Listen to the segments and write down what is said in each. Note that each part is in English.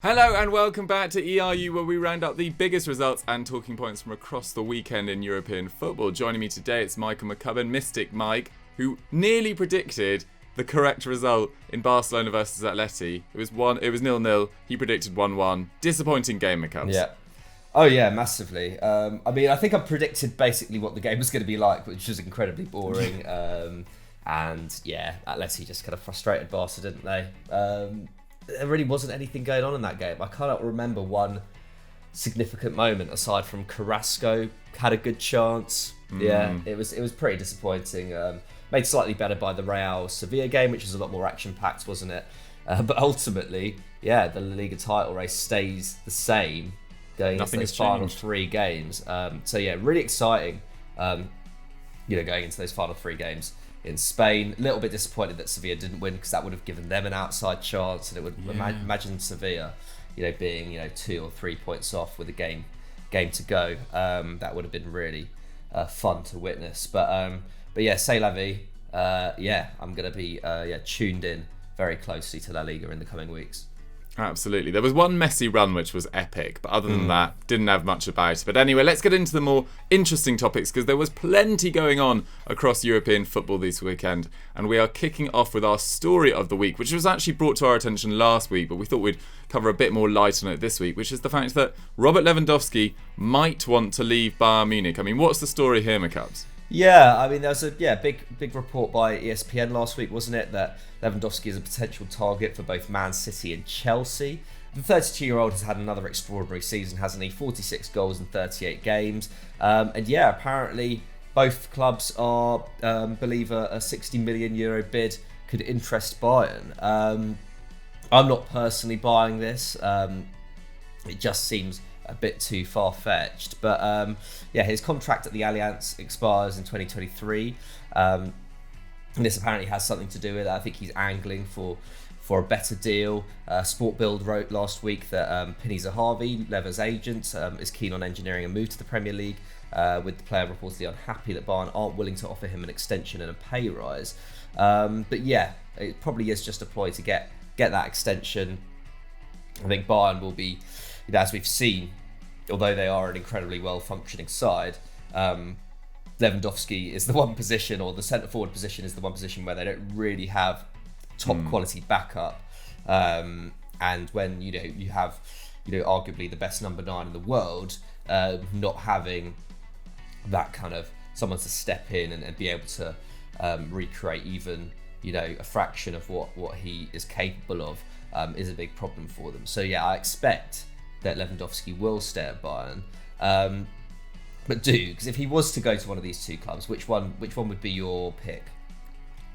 Hello and welcome back to ERU, where we round up the biggest results and talking points from across the weekend in European football. Joining me today, it's Michael McCubbin, Mystic Mike, who nearly predicted the correct result in Barcelona versus Atleti. It was 0-0. He predicted 1-1. Disappointing game, McCubbs. Yeah. Oh yeah, massively. I think I predicted basically what the game was going to be like, which was incredibly boring. And yeah, Atleti just kind of frustrated Barca, didn't they? There really wasn't anything going on in that game. I cannot remember one significant moment aside from Carrasco had a good chance. Yeah, it was pretty disappointing. Made slightly better by the Real Sevilla game, which was a lot more action-packed, wasn't it? But ultimately, yeah, the La Liga title race stays the same going into those final three games. So yeah, really exciting. Going into those final three games in Spain. A little bit disappointed that Sevilla didn't win, because that would have given them an outside chance, and it would imagine Sevilla, being 2 or 3 points off with a game to go. That would have been really fun to witness. But yeah, c'est la vie. I'm gonna be tuned in very closely to La Liga in the coming weeks. Absolutely. There was one messy run which was epic, but other than that, didn't have much about it. But anyway, let's get into the more interesting topics, because there was plenty going on across European football this weekend. And we are kicking off with our story of the week, which was actually brought to our attention last week, but we thought we'd cover a bit more light on it this week, which is the fact that Robert Lewandowski might want to leave Bayern Munich. I mean, what's the story here, McCubs? Yeah, I mean, there was a big report by ESPN last week, wasn't it, that Lewandowski is a potential target for both Man City and Chelsea. The 32-year-old has had another extraordinary season, hasn't he? 46 goals in 38 games. Apparently both clubs are believe a 60 million euro bid could interest Bayern. I'm not personally buying this. It just seems a bit too far-fetched, but his contract at the Allianz expires in 2023. And this apparently has something to do with it. I think he's angling for a better deal. Sport Bild wrote last week that Pini Zahavi, Lever's agent, is keen on engineering a move to the Premier League, with the player reportedly unhappy that Bayern aren't willing to offer him an extension and a pay rise. But yeah, it probably is just a ploy to get that extension. I think Bayern will be, as we've seen, although they are an incredibly well-functioning side, Lewandowski is the one position, or the centre-forward position is the one position where they don't really have top-quality backup. And when you have arguably the best number 9 in the world, not having that kind of someone to step in and be able to recreate even a fraction of what he is capable of is a big problem for them. So yeah, I expect that Lewandowski will stay at Bayern. But because if he was to go to one of these two clubs, which one would be your pick?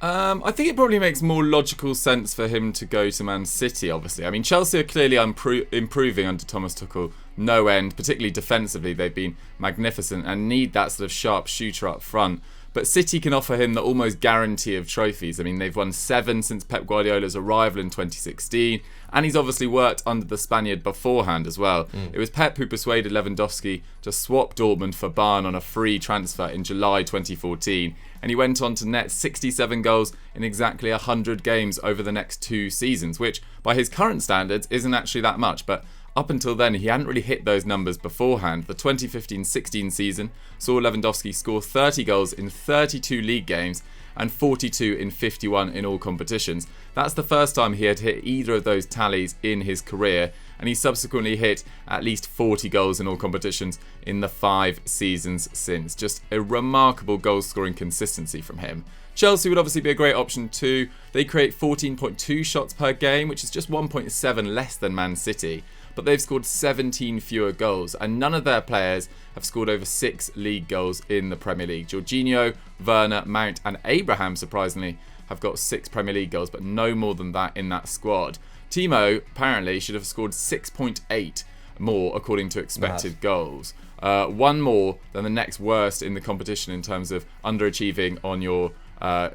I think it probably makes more logical sense for him to go to Man City, obviously. I mean, Chelsea are clearly improving under Thomas Tuchel, no end, particularly defensively. They've been magnificent and need that sort of sharp shooter up front. But City can offer him the almost guarantee of trophies. I mean, they've won 7 since Pep Guardiola's arrival in 2016, and he's obviously worked under the Spaniard beforehand as well. It was Pep who persuaded Lewandowski to swap Dortmund for Bayern on a free transfer in July 2014, and he went on to net 67 goals in exactly 100 games over the next 2 seasons, which, by his current standards, isn't actually that much, but up until then, he hadn't really hit those numbers beforehand. The 2015-16 season saw Lewandowski score 30 goals in 32 league games and 42 in 51 in all competitions. That's the first time he had hit either of those tallies in his career, and he subsequently hit at least 40 goals in all competitions in the 5 seasons since. Just a remarkable goal-scoring consistency from him. Chelsea would obviously be a great option too. They create 14.2 shots per game, which is just 1.7 less than Man City. But they've scored 17 fewer goals, and none of their players have scored over 6 league goals in the Premier League. Jorginho, Werner, Mount and Abraham, surprisingly, have got 6 Premier League goals, but no more than that in that squad. Timo, apparently, should have scored 6.8 more, according to expected goals. One more than the next worst in the competition in terms of underachieving on your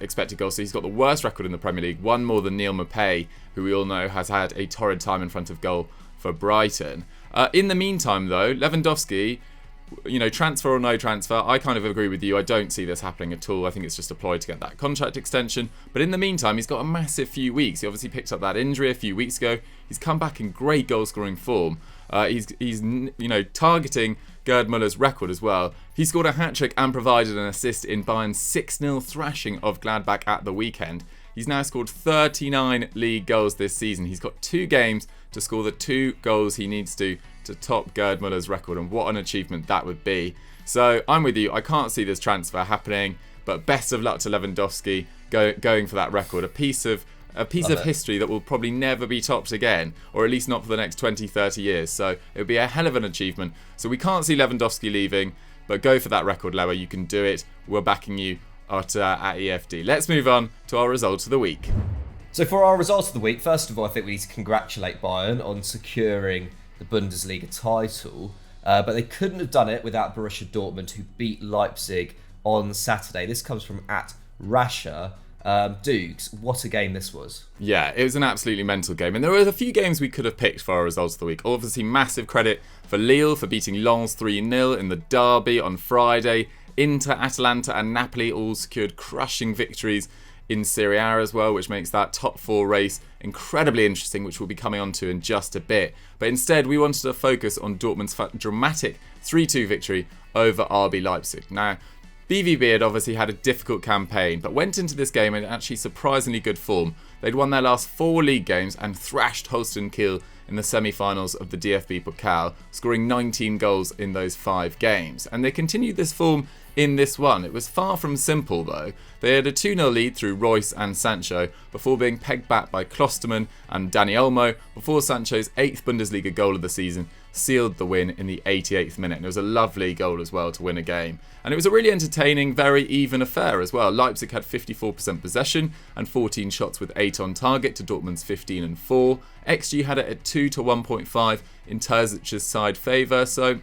expected goals. So he's got the worst record in the Premier League, one more than Neil Maupay, who we all know has had a torrid time in front of goal for Brighton. In the meantime, though, Lewandowski transfer or no transfer, I kind of agree with you. I don't see this happening at all. I think it's just a ploy to get that contract extension. But in the meantime, he's got a massive few weeks. He obviously picked up that injury a few weeks ago. He's come back in great goal-scoring form. He's targeting Gerd Muller's record as well. He scored a hat-trick and provided an assist in Bayern's 6-0 thrashing of Gladbach at the weekend. He's now scored 39 league goals this season. He's got 2 games to score the 2 goals he needs to top Gerd Muller's record, and what an achievement that would be. So I'm with you. I can't see this transfer happening, but best of luck to Lewandowski going for that record. A piece of history that will probably never be topped again, or at least not for the next 20-30 years. So it would be a hell of an achievement. So we can't see Lewandowski leaving, but go for that record, Lewa. You can do it. We're backing you at EFD. Let's move on to our results of the week. So for our results of the week, first of all, I think we need to congratulate Bayern on securing the Bundesliga title, but they couldn't have done it without Borussia Dortmund, who beat Leipzig on Saturday. This comes from @Rasha. Dukes, what a game this was. Yeah, it was an absolutely mental game, and there were a few games we could have picked for our results of the week. Obviously, massive credit for Lille for beating Lens 3-0 in the derby on Friday. Inter, Atalanta and Napoli all secured crushing victories in Serie A as well, which makes that top 4 race incredibly interesting, which we'll be coming on to in just a bit. But instead, we wanted to focus on Dortmund's dramatic 3-2 victory over RB Leipzig. Now, BVB had obviously had a difficult campaign, but went into this game in actually surprisingly good form. They'd won their last 4 league games and thrashed Holstein Kiel in the semi-finals of the DFB Pokal, scoring 19 goals in those 5 games. And they continued this form in this one. It was far from simple though. They had a 2-0 lead through Royce and Sancho before being pegged back by Klostermann and Dani Olmo before Sancho's 8th Bundesliga goal of the season sealed the win in the 88th minute. And it was a lovely goal as well to win a game. And it was a really entertaining, very even affair as well. Leipzig had 54% possession and 14 shots with 8 on target to Dortmund's 15 and 4. XG had it at 2 to 1.5 in Terzic's side favour, so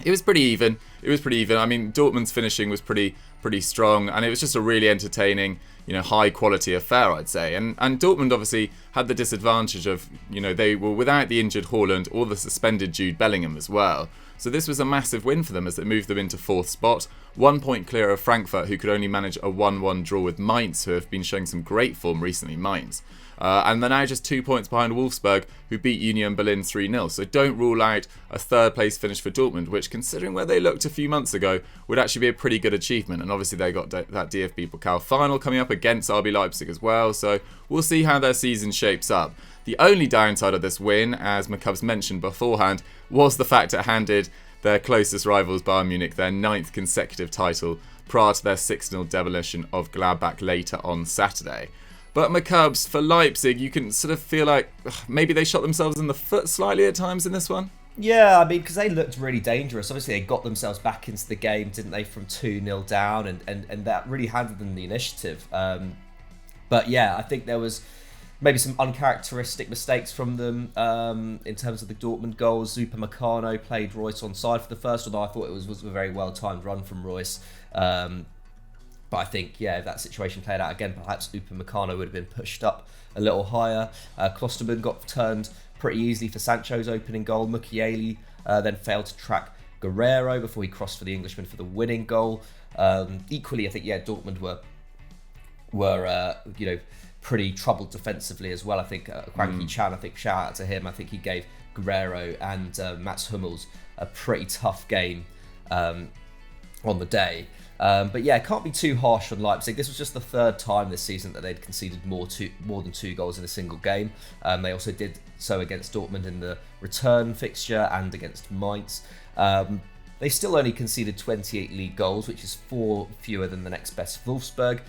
it was pretty even. I mean, Dortmund's finishing was pretty strong, and it was just a really entertaining, high quality affair, I'd say. And Dortmund obviously had the disadvantage of, they were without the injured Haaland or the suspended Jude Bellingham as well. So this was a massive win for them as it moved them into 4th spot, 1 point clear of Frankfurt, who could only manage a 1-1 draw with Mainz, who have been showing some great form recently, Mainz. And they're now just 2 points behind Wolfsburg, who beat Union Berlin 3-0. So don't rule out a 3rd place finish for Dortmund, which, considering where they looked a few months ago, would actually be a pretty good achievement. And obviously they got that DFB Pokal final coming up against RB Leipzig as well. So we'll see how their season shapes up. The only downside of this win, as McCubs mentioned beforehand, was the fact it handed their closest rivals Bayern Munich their 9th consecutive title prior to their 6-0 demolition of Gladbach later on Saturday. But McCubs, for Leipzig, you can sort of feel like maybe they shot themselves in the foot slightly at times in this one. Yeah, I mean, because they looked really dangerous. Obviously, they got themselves back into the game, didn't they, from 2-0 down, and that really handed them the initiative. But yeah, I think there was maybe some uncharacteristic mistakes from them in terms of the Dortmund goals. Upamecano played Royce onside for the first, although I thought it was a very well-timed run from Royce. But I think, if that situation played out again, perhaps Upamecano would have been pushed up a little higher. Klostermann got turned pretty easily for Sancho's opening goal. Mukiele then failed to track Guerrero before he crossed for the Englishman for the winning goal. Equally, I think, Dortmund were pretty troubled defensively as well. I think Hwang Hee-chan, shout out to him. I think he gave Guerrero and Mats Hummels a pretty tough game on the day. But it can't be too harsh on Leipzig. This was just the 3rd time this season that they'd conceded more than 2 goals in a single game. They also did so against Dortmund in the return fixture and against Mainz. They still only conceded 28 league goals, which is 4 fewer than the next best, Wolfsburg.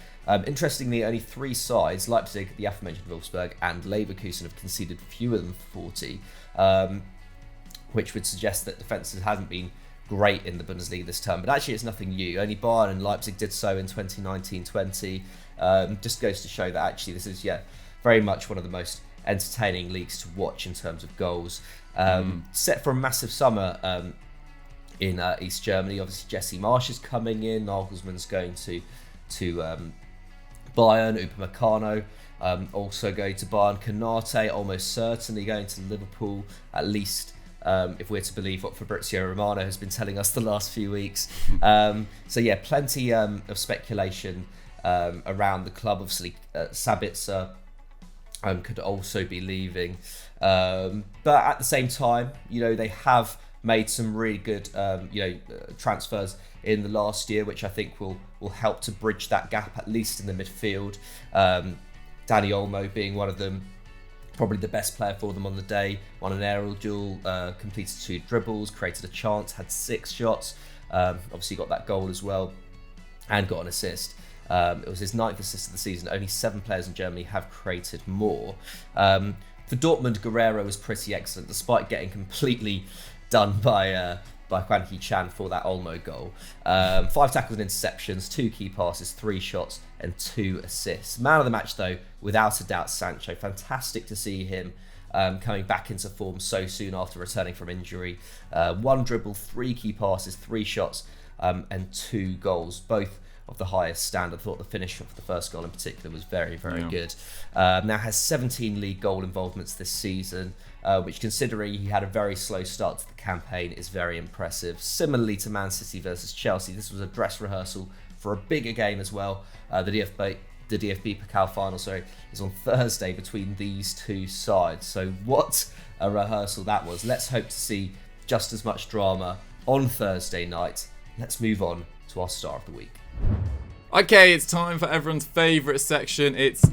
Interestingly, only 3 sides, Leipzig, the aforementioned Wolfsburg, and Leverkusen, have conceded fewer than 40, which would suggest that defences hasn't been great in the Bundesliga this term. But actually, it's nothing new. Only Bayern and Leipzig did so in 2019-20. Just goes to show that actually this is very much one of the most entertaining leagues to watch in terms of goals. Set for a massive summer in East Germany. Obviously, Jesse Marsch is coming in. Nagelsmann's going to Bayern. Upamecano also going to Bayern. Konate almost certainly going to Liverpool, at least if we're to believe what Fabrizio Romano has been telling us the last few weeks. So yeah, plenty of speculation around the club. Obviously, Sabitzer could also be leaving. But at the same time, they have made some really good, transfers in the last year, which I think will help to bridge that gap, at least in the midfield. Dani Olmo being one of them, probably the best player for them on the day. Won an aerial duel, completed 2 dribbles, created a chance, had 6 shots. Obviously got that goal as well, and got an assist. It was his 9th assist of the season. Only 7 players in Germany have created more. For Dortmund, Guerrero was pretty excellent, despite getting completely done by Huan He-chan for that Olmo goal. 5 tackles and interceptions, 2 key passes, 3 shots and 2 assists. Man of the match though, without a doubt, Sancho. Fantastic to see him coming back into form so soon after returning from injury. 1 dribble, 3 key passes, 3 shots and 2 goals, both of the highest standard. I thought the finish of the first goal in particular was very, very good. Now has 17 league goal involvements this season, which, considering he had a very slow start to the campaign, is very impressive. Similarly to Man City versus Chelsea, this was a dress rehearsal for a bigger game as well. The DFB Pokal final, is on Thursday between these 2 sides. So what a rehearsal that was. Let's hope to see just as much drama on Thursday night. Let's move on to our star of the week. Okay, it's time for everyone's favourite section. It's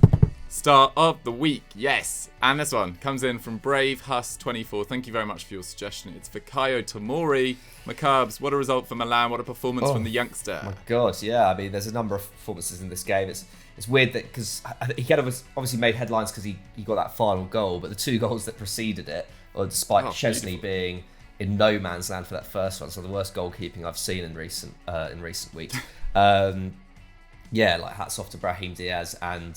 Star of the Week, yes. And this one comes in from Brave Huss 24. Thank you very much for your suggestion. It's Fikayo Tomori. McCubs, what a result for Milan. What a performance from the youngster. My God, yeah. I mean, there's a number of performances in this game. It's weird that, because he kind of obviously made headlines because he got that final goal, but the 2 goals that preceded it, despite Chesney being in no man's land for that first one, so the worst goalkeeping I've seen in recent weeks. Like hats off to Brahim Diaz and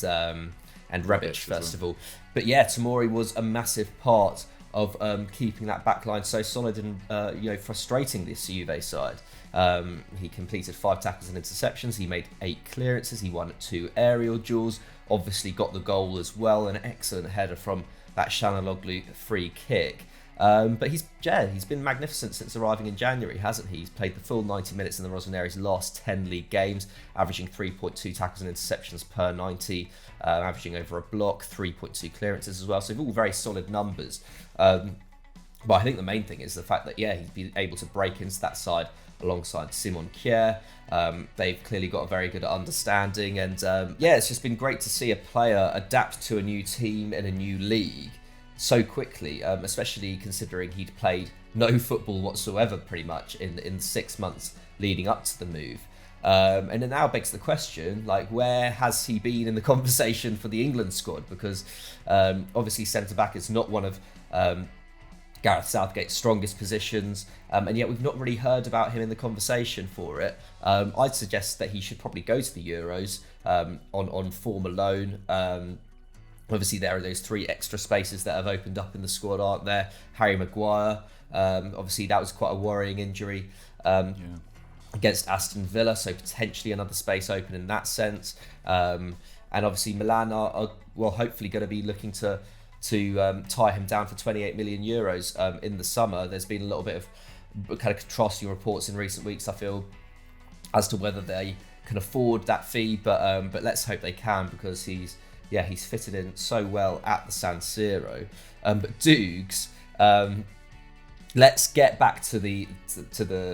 Rebic first of all. But yeah, Tomori was a massive part of keeping that backline so solid and frustrating this Juve side. He completed 5 tackles and interceptions. He made 8 clearances. He won 2 aerial duels. Obviously got the goal as well, an excellent header from that Çalhanoğlu free kick. But he's been magnificent since arriving in January, hasn't he? He's played the full 90 minutes in the Rossoneri's last 10 league games, averaging 3.2 tackles and interceptions per 90, averaging over a block, 3.2 clearances as well. So all very solid numbers. But I think the main thing is the fact that, he's been able to break into that side alongside Simon Kjær. They've clearly got a very good understanding, and it's just been great to see a player adapt to a new team in a new league so quickly, especially considering he'd played no football whatsoever pretty much in 6 months leading up to the move. And it now begs the question, where has he been in the conversation for the England squad? Because obviously centre-back is not one of Gareth Southgate's strongest positions, and yet we've not really heard about him in the conversation for it. I'd suggest that he should probably go to the Euros on form alone. Obviously, there are those 3 extra spaces that have opened up in the squad, aren't there? Harry Maguire, obviously that was quite a worrying injury against Aston Villa, so potentially another space open in that sense. And obviously Milan are hopefully going to be looking to tie him down for 28 million euros in the summer. There's been a little bit of kind of contrasting reports in recent weeks, I feel, as to whether they can afford that fee, but let's hope they can, because he's fitted in so well at the San Siro. But Dougs, let's get back to the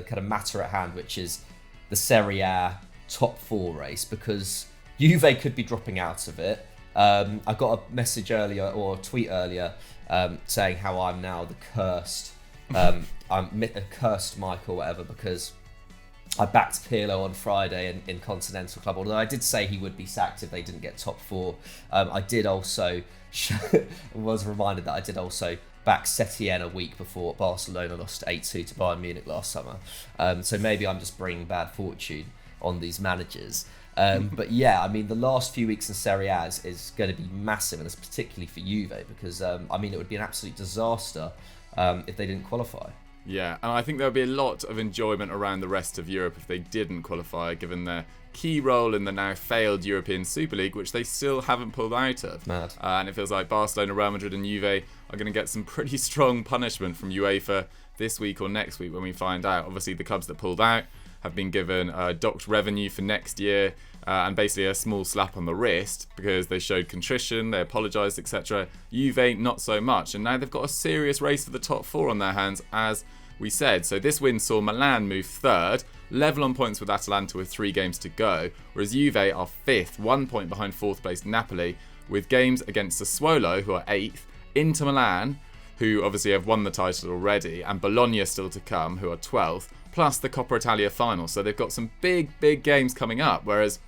kind of matter at hand, which is the Serie A top 4 race, because Juve could be dropping out of it. I got a message earlier, or a tweet earlier, saying how I'm now the cursed, I'm a cursed Mike or whatever, because I backed Pirlo on Friday in Continental Club, although I did say he would be sacked if they didn't get top 4. I did also, was reminded that I did also back Setien a week before Barcelona lost 8-2 to Bayern Munich last summer. So maybe I'm just bringing bad fortune on these managers. But yeah, I mean, the last few weeks in Serie A is going to be massive, and it's particularly for Juve, because, it would be an absolute disaster if they didn't qualify. Yeah, and I think there'll be a lot of enjoyment around the rest of Europe if they didn't qualify, given their key role in the now failed European Super League, which they still haven't pulled out of. Mad. And it feels like Barcelona, Real Madrid and Juve are going to get some pretty strong punishment from UEFA this week or next week when we find out. Obviously, the clubs that pulled out have been given docked revenue for next year and basically a small slap on the wrist because they showed contrition, they apologised, etc. Juve, not so much. And now they've got a serious race for the top four on their hands, as we said. So this win saw Milan move third, level on points with Atalanta with 3 games to go, whereas Juve are fifth, 1 point behind fourth placed Napoli, with games against Sassuolo, who are 8th, Inter Milan, who obviously have won the title already, and Bologna still to come, who are 12th, plus the Coppa Italia final. So they've got some big games coming up, whereas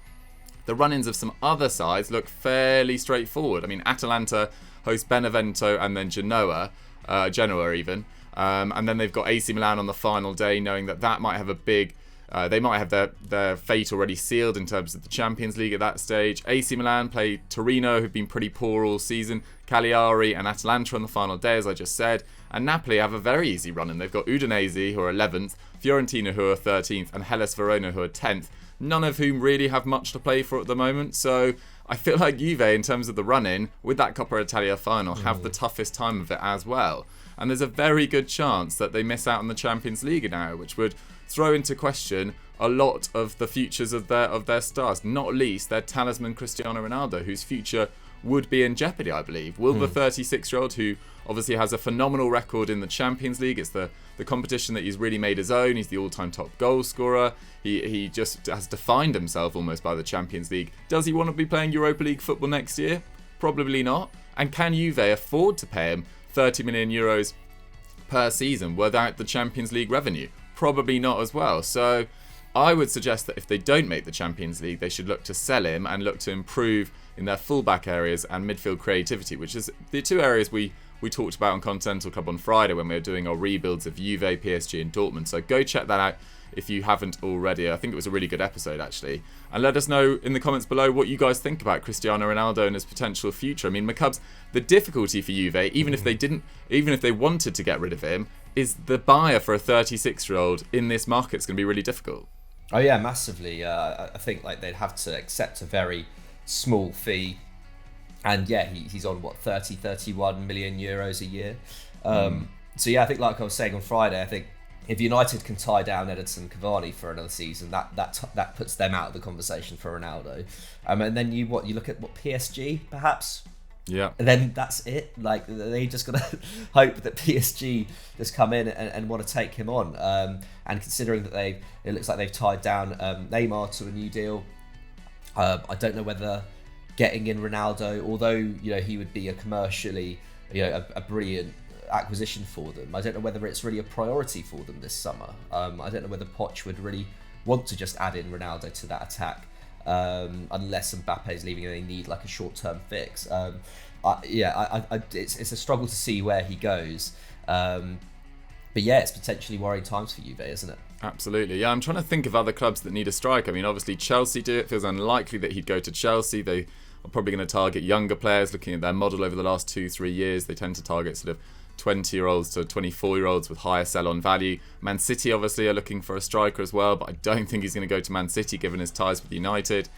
the run-ins of some other sides look fairly straightforward. I mean, Atalanta host Benevento and then Genoa even. And then they've got AC Milan on the final day, knowing that might have a big... they might have their fate already sealed in terms of the Champions League at that stage. AC Milan play Torino, who've been pretty poor all season. Cagliari and Atalanta on the final day, as I just said. And Napoli have a very easy run-in. They've got Udinese, who are 11th, Fiorentina, who are 13th, and Hellas Verona, who are 10th. None of whom really have much to play for at the moment. So I feel like Juve, in terms of the run-in, with that Coppa Italia final, have the toughest time of it as well. And there's a very good chance that they miss out on the Champions League now, which would throw into question a lot of the futures of their stars, not least their talisman Cristiano Ronaldo, whose future would be in jeopardy, I believe. Will the 36-year-old, who obviously has a phenomenal record in the Champions League, it's the competition that he's really made his own, he's the all-time top goal scorer, he just has defined himself almost by the Champions League. Does he want to be playing Europa League football next year? Probably not. And can Juve afford to pay him 30 million euros per season without the Champions League revenue? Probably not as well. So I would suggest that if they don't make the Champions League, they should look to sell him and look to improve in their fullback areas and midfield creativity, which is the 2 areas we talked about on Continental Club on Friday when we were doing our rebuilds of Juve, PSG and Dortmund. So go check that out if you haven't already. I think it was a really good episode, actually. And let us know in the comments below what you guys think about Cristiano Ronaldo and his potential future. I mean, McCubs, the difficulty for Juve, even if they wanted to get rid of him, is the buyer for a 36-year-old in this market is going to be really difficult. Oh yeah, massively. I think like they'd have to accept a very small fee, and yeah, he's on 31 million euros a year. So yeah, I think like I was saying on Friday, I think if United can tie down Edinson Cavani for another season, that puts them out of the conversation for Ronaldo. And then you look at PSG perhaps. Yeah. And then that's it. Like they just gotta hope that PSG just come in and want to take him on. And considering that it looks like they've tied down Neymar to a new deal, I don't know whether getting in Ronaldo, although he would be a commercially a brilliant acquisition for them, I don't know whether it's really a priority for them this summer. I don't know whether Poch would really want to just add in Ronaldo to that attack. Unless Mbappe's leaving and they need like a short-term fix. It's a struggle to see where he goes. But yeah, it's potentially worrying times for Juve, isn't it? Absolutely. Yeah, I'm trying to think of other clubs that need a striker. I mean, obviously Chelsea do. It feels unlikely that he'd go to Chelsea. They are probably going to target younger players. Looking at their model over the last 2-3 years, they tend to target sort of 20-year-olds to 24-year-olds with higher sell-on value. Man City obviously are looking for a striker as well, but I don't think he's going to go to Man City given his ties with United.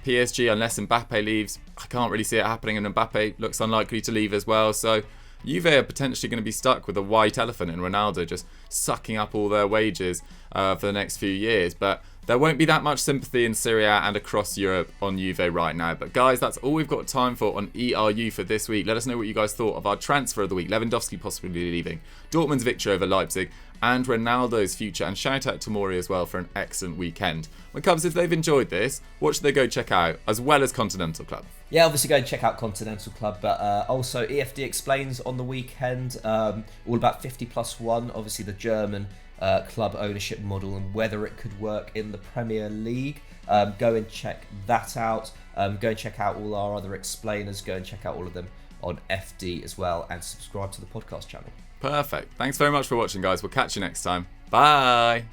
PSG, unless Mbappe leaves, I can't really see it happening, and Mbappe looks unlikely to leave as well. So Juve are potentially going to be stuck with a white elephant in Ronaldo just sucking up all their wages for the next few years. But there won't be that much sympathy in Serie A and across Europe on Juve right now. But guys, that's all we've got time for on ERU for this week. Let us know what you guys thought of our transfer of the week. Lewandowski possibly leaving, Dortmund's victory over Leipzig, and Ronaldo's future. And shout out to Tomori as well for an excellent weekend. McCubs, if they've enjoyed this, what should they go check out, as well as Continental Club? Yeah, obviously go and check out Continental Club, but also EFD Explains on the weekend, all about 50+1, obviously the German club ownership model and whether it could work in the Premier League. Go and check that out. Go and check out all our other explainers. Go and check out all of them on FD as well, and subscribe to the podcast channel. Perfect. Thanks very much for watching, guys. We'll catch you next time. Bye.